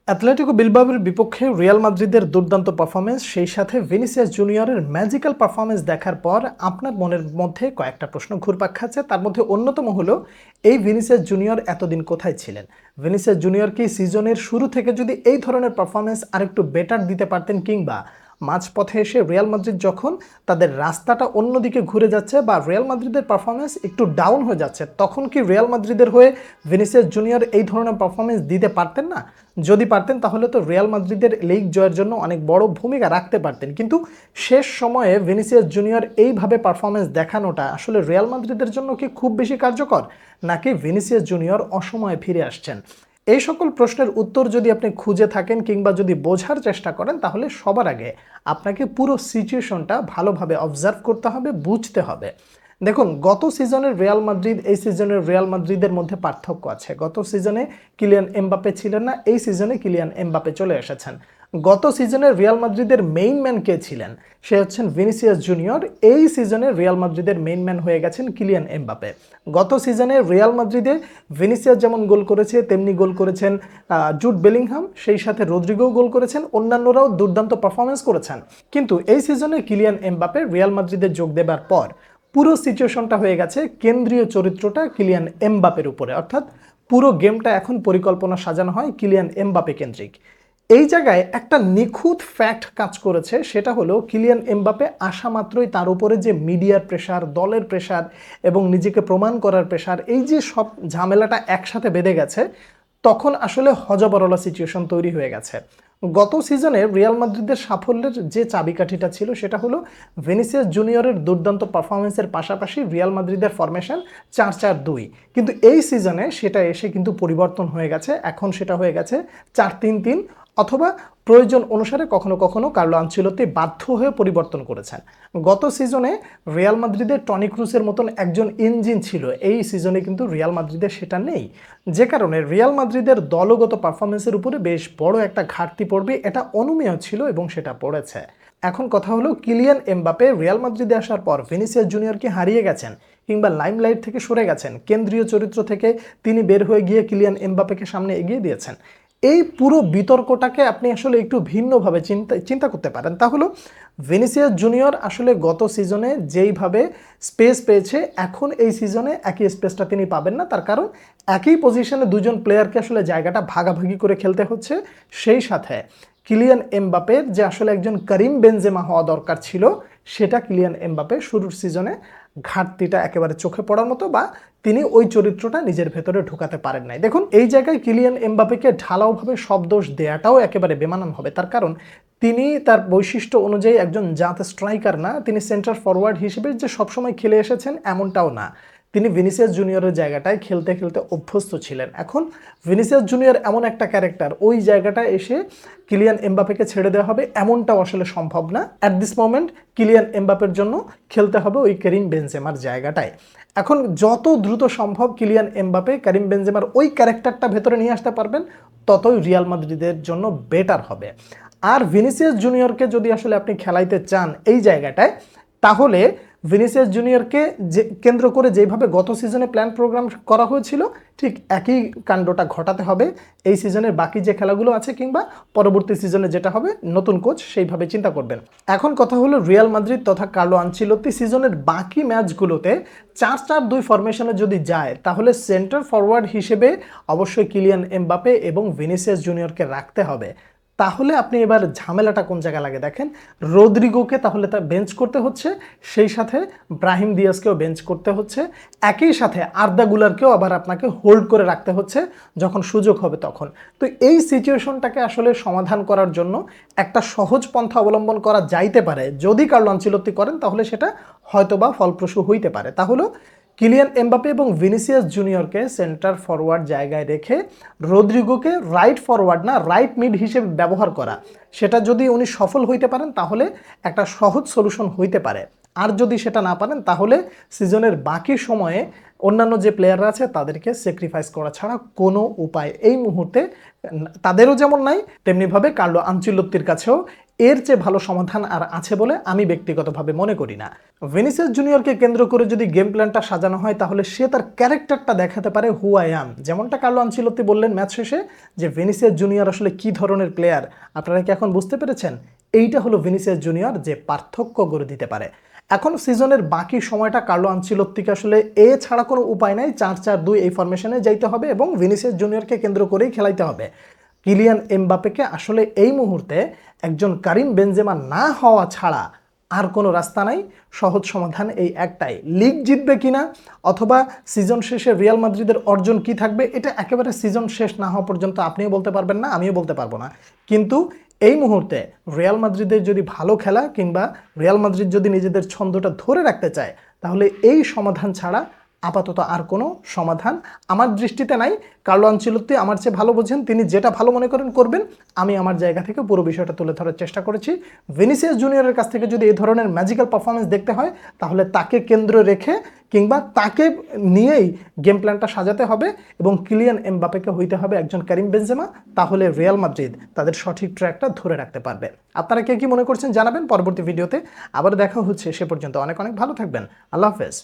Atletico বিলবাওয়ের বিপক্ষে Real মাদ্রিদের দুর্দান্ত পারফরমেন্স, সেই সাথে ভিনিসিয়াস জুনিয়রের ম্যাজিক্যাল পারফরমেন্স দেখার পর আপনার মনের মধ্যে কয়েকটা প্রশ্ন ঘুরপাক খাচ্ছে। তার মধ্যে অন্যতম হলো, এই ভিনিসিয়াস জুনিয়র এতদিন কোথায় ছিলেন? ভিনিসিয়াস জুনিয়র কি সিজনের শুরু থেকে যদি এই ধরনের পারফরমেন্স আরেকটু বেটার দিতে পারতেন, কিংবা মাঝপথে এসে রিয়াল মাদ্রিদ যখন তাদের রাস্তাটা অন্যদিকে ঘুরে যাচ্ছে বা রিয়াল মাদ্রিদের পারফরমেন্স একটু ডাউন হয়ে যাচ্ছে, তখন কি রিয়াল মাদ্রিদের হয়ে ভিনিসিয়াস জুনিয়র এই ধরনের পারফরমেন্স দিতে পারতেন না? যদি পারতেন তাহলে তো রিয়াল মাদ্রিদের লিগ জয়ের জন্য অনেক বড় ভূমিকা রাখতে পারতেন। কিন্তু শেষ সময়ে ভিনিসিয়াস জুনিয়র এইভাবে পারফরমেন্স দেখানোটা আসলে রিয়াল মাদ্রিদের জন্য কি খুব বেশি কার্যকর, নাকি ভিনিসিয়াস জুনিয়র অসময়ে ফিরে আসছেন? এই সকল প্রশ্নের উত্তর যদি আপনি খুঁজে থাকেন কিংবা যদি বোঝার চেষ্টা করেন, তাহলে সবার আগে আপনাকে পুরো সিচুয়েশনটা ভালোভাবে অবজার্ভ করতে হবে, বুঝতে হবে। দেখুন, গত সিজনের রিয়াল মাদ্রিদ এই সিজনের রিয়াল মাদ্রিদের মধ্যে পার্থক্য আছে। গত সিজনে কিলিয়ান এমবাপে ছিলেন না, এই সিজনে কিলিয়ান এমবাপে চলে এসেছেন। গত সিজনের রিয়াল মাদ্রিদের মেইন ম্যান কে ছিলেন? সে হচ্ছেন ভিনিসিয়াস জুনিয়র। এই সিজনে রিয়াল মাদ্রিদের মেইন ম্যান হয়ে গেছেন কিলিয়ান এমবাপে। গত সিজনে রিয়াল মাদ্রিদে ভিনিসিয়াস যেমন গোল করেছে, তেমনি গোল করেছেন জুড বেলিংহাম, সেই সাথে রদ্রিগো গোল করেছেন, অন্যান্যরাও দুর্দান্ত পারফরমেন্স করেছেন। কিন্তু এই সিজনে কিলিয়ান এমবাপে রিয়াল মাদ্রিদে যোগ দেবার পর পুরো সিচুয়েশনটা হয়ে গেছে কেন্দ্রীয় চরিত্রটা কিলিয়ান এমবাপের উপরে, অর্থাৎ পুরো গেমটা এখন পরিকল্পনা সাজানো হয় কিলিয়ান এমবাপে কেন্দ্রিক। এই জায়গায় একটা নিখুঁত ফ্যাক্ট কাজ করেছে, সেটা হলো কিলিয়ান এমবাপে আসা মাত্রই তার উপরে যে মিডিয়ার প্রেশার, দলের প্রেশার এবং নিজেকে প্রমাণ করার প্রেশার, এই যে সব ঝামেলাটা একসাথে বেঁধে গেছে, তখন আসলে হযবরল সিচুয়েশন তৈরি হয়ে গেছে। গত সিজনে রিয়াল মাদ্রিদের সাফল্যের যে চাবিকাঠিটা ছিল সেটা হলো ভিনিসিয়াস জুনিয়রের দুর্দান্ত পারফরমেন্সের পাশাপাশি রিয়াল মাদ্রিদের ফরমেশন 4-4-2। কিন্তু এই সিজনে সেটা এসে কিন্তু পরিবর্তন হয়ে গেছে। এখন সেটা হয়ে গেছে 4-3-3, অথবা প্রয়োজন অনুসারে কখনো কখনো কার্লো আনচেলত্তি বাধ্য হয়ে পরিবর্তন করেছেন। গত সিজনে রিয়াল মাদ্রিদের টনি ক্রুসের মতন একজন ইঞ্জিন ছিল, এই সিজনে কিন্তু রিয়াল মাদ্রিদের সেটা নেই। যে কারণে রিয়াল মাদ্রিদের দলগত পারফরমেন্সের উপরে বেশ বড় একটা ঘাটতি পড়বে, এটা অনুমেয় ছিল এবং সেটা পড়েছে। এখন কথা হলো, কিলিয়ান এমবাপে রিয়াল মাদ্রিদে আসার পর ভিনিসিয়াস জুনিয়রকে হারিয়ে গেছেন, কিংবা লাইমলাইট থেকে সরে গেছেন, কেন্দ্রীয় চরিত্র থেকে তিনি বের হয়ে গিয়ে কিলিয়ান এমবাপেকে সামনে এগিয়ে দিয়েছেন। এই পুরো বিতর্কটাকে আপনি আসলে একটু ভিন্নভাবে চিন্তা করতে পারেন। তা হলো, ভিনিসিয়াস জুনিয়র আসলে গত সিজনে যেইভাবে স্পেস পেয়েছে, এখন এই সিজনে একই স্পেসটা তিনি পাবেন না। তার কারণ একই পজিশনে দুজন প্লেয়ারকে আসলে জায়গাটা ভাগাভাগি করে খেলতে হচ্ছে। সেই সাথে কিলিয়ান এমবাপের যে আসলে একজন করিম বেনজেমা হওয়া দরকার ছিল, সেটা কিলিয়ান এমবাপে শুরুর সিজনে ঘাটতিটা একেবারে চোখে পড়ার মতো, বা তিনি ওই চরিত্রটা নিজের ভেতরে ঢোকাতে পারেন নাই। দেখুন, এই জায়গায় কিলিয়ান এমবাপেকে ঢালাওভাবে সব দোষ দেওয়াটাও একেবারে বেমানান হবে। তার কারণ তিনি তার বৈশিষ্ট্য অনুযায়ী একজন জাত স্ট্রাইকার না, তিনি সেন্টার ফরওয়ার্ড হিসেবে যে সবসময় খেলে এসেছেন এমনটাও না। তিনি ভিনিসিয়াস জুনিয়রের জায়গাটায় খেলতে খেলতে অভ্যস্ত ছিলেন। এখন ভিনিসিয়াস জুনিয়র এমন একটা ক্যারেক্টার, ওই জায়গাটায় এসে কিলিয়ান এমবাপেকে ছেড়ে দেওয়া হবে এমনটাও আসলে সম্ভব না। অ্যাট দিস মোমেন্ট কিলিয়ান এমবাপের জন্য খেলতে হবে ওই করিম বেনজেমার জায়গাটায়। এখন যত দ্রুত সম্ভব কিলিয়ান এমবাপে করিম বেনজেমার ওই ক্যারেক্টারটা ভেতরে নিয়ে আসতে পারবেন, ততই রিয়াল মাদ্রিদের জন্য বেটার হবে। আর ভিনিসিয়াস জুনিয়রকে যদি আসলে আপনি খেলাইতে চান এই জায়গাটায়, তাহলে ভিনিসিয়াস জুনিয়রকে যে কেন্দ্র করে যেভাবে গত সিজনে প্ল্যান প্রোগ্রাম করা হয়েছিল, ঠিক একই কাণ্ডটা ঘটাতে হবে এই সিজনের বাকি যে খেলাগুলো আছে, কিংবা পরবর্তী সিজনে যেটা হবে, নতুন কোচ সেইভাবে চিন্তা করবেন। এখন কথা হলো, রিয়াল মাদ্রিদ তথা কার্লো আনচেলত্তি সিজনের বাকি ম্যাচগুলোতে 4-4-2 ফরমেশনে যদি যায়, তাহলে সেন্টার ফরওয়ার্ড হিসেবে অবশ্যই কিলিয়ান এমবাপে এবং ভিনিসিয়াস জুনিয়রকে রাখতে হবে। তাহলে আপনি এবার ঝামেলাটা কোন জায়গায় লাগে দেখেন, রদ্রিগোকে তাহলে তা বেঞ্চ করতে হচ্ছে, সেই সাথে ব্রাহিম দিয়াজকেও বেঞ্চ করতে হচ্ছে, একই সাথে আর্দা গুলারকেও আবার আপনাকে হোল্ড করে রাখতে হচ্ছে যখন সুযোগ হবে তখন। তো এই সিচুয়েশনটাকে আসলে সমাধান করার জন্য একটা সহজ পন্থা অবলম্বন করা যাইতে পারে, যদি কার্লো আনচেলত্তি করেন তাহলে সেটা হয়তোবা ফলপ্রসূ হইতে পারে। তাহলে কিলিয়ান এমবাপে এবং ভিনিসিয়াস জুনিয়রকে সেন্টার ফরওয়ার্ড জায়গায় রেখে রদ্রিগোকে রাইট ফরওয়ার্ড না রাইট মিড হিসেবে ব্যবহার করা, সেটা যদি উনি সফল হইতে পারেন তাহলে একটা সহজ সলিউশন হইতে পারে। আর যদি সেটা না পারেন, তাহলে সিজনের বাকি সময়ে অন্যান্য যে প্লেয়াররা আছে তাদেরকে স্যাক্রিফাইস করা ছাড়া কোনো উপায় এই মুহূর্তে তাদেরও যেমন নাই, তেমনিভাবে কার্লো আনচেলত্তির কাছেও এর চেয়ে ভালো সমাধান আর আছে বলে আমি ব্যক্তিগতভাবে মনে করি না। ভিনিসিয়াস জুনিয়রকে কেন্দ্র করে যদি গেম প্ল্যানটা সাজানো হয় তাহলে সে তার ক্যারেক্টারটা দেখাতে পারে হু আই অ্যাম। যেমনটা কার্লো আনচেলত্তি বললেন ম্যাচ শেষে যে ভিনিসিয়াস জুনিয়র আসলে কি ধরনের প্লেয়ার, আপনারা কি এখন বুঝতে পেরেছেন? এইটা হলো ভিনিসিয়াস জুনিয়র যে পার্থক্য গড়ে দিতে পারে। এখন সিজনের বাকি সময়টা কার্লো আনচেলত্তিকে আসলে এ ছাড়া কোনো উপায় নাই, 4-4-2 এই ফরমেশনে যাইতে হবে এবং ভিনিসিয়াস জুনিয়রকে কেন্দ্র করেই খেলাইতে হবে। কিলিয়ান এমবাপ্পেকে আসলে এই মুহূর্তে একজন কারিম বেনজেমা না হওয়া ছাড়া আর কোনো রাস্তা নাই। সহজ সমাধান এই একটাই, লিগ জিতবে কিনা অথবা সিজন শেষে রিয়াল মাদ্রিদের অর্জন কি থাকবে, এটা একেবারে সিজন শেষ না হওয়া পর্যন্ত আপনিও বলতে পারবেন না, আমিও বলতে পারবো না। কিন্তু এই মুহূর্তে রিয়াল মাদ্রিদের যদি ভালো খেলা কিংবা রিয়াল মাদ্রিদ যদি নিজেদের ছন্দটা ধরে রাখতে চায় তাহলে এই সমাধান ছাড়া আপাতত আর কোনো সমাধান আমার দৃষ্টিতে নাই। কার্লো আনচেলত্তি আমার চেয়ে ভালো বোঝেন, তিনি যেটা ভালো মনে করেন করবেন। আমি আমার জায়গা থেকে পুরো বিষয়টা তুলে ধরার চেষ্টা করেছি। ভিনিসিয়াস জুনিয়রের কাছ থেকে যদি এই ধরনের ম্যাজিক্যাল পারফরমেন্স দেখতে হয় তাহলে তাকে কেন্দ্র রেখে কিংবা তাকে নিয়েই গেম প্ল্যানটা সাজাতে হবে এবং কিলিয়ান এমবাপ্পেকে হইতে হবে একজন কারিম বেনজেমা, তাহলে রিয়াল মাদ্রিদ তাদের সঠিক ট্র্যাকটা ধরে রাখতে পারবে। আপনারা কে কি মনে করছেন জানাবেন পরবর্তী ভিডিওতে। আবার দেখা হচ্ছে, সে পর্যন্ত অনেক অনেক ভালো থাকবেন। আল্লাহ হাফেজ।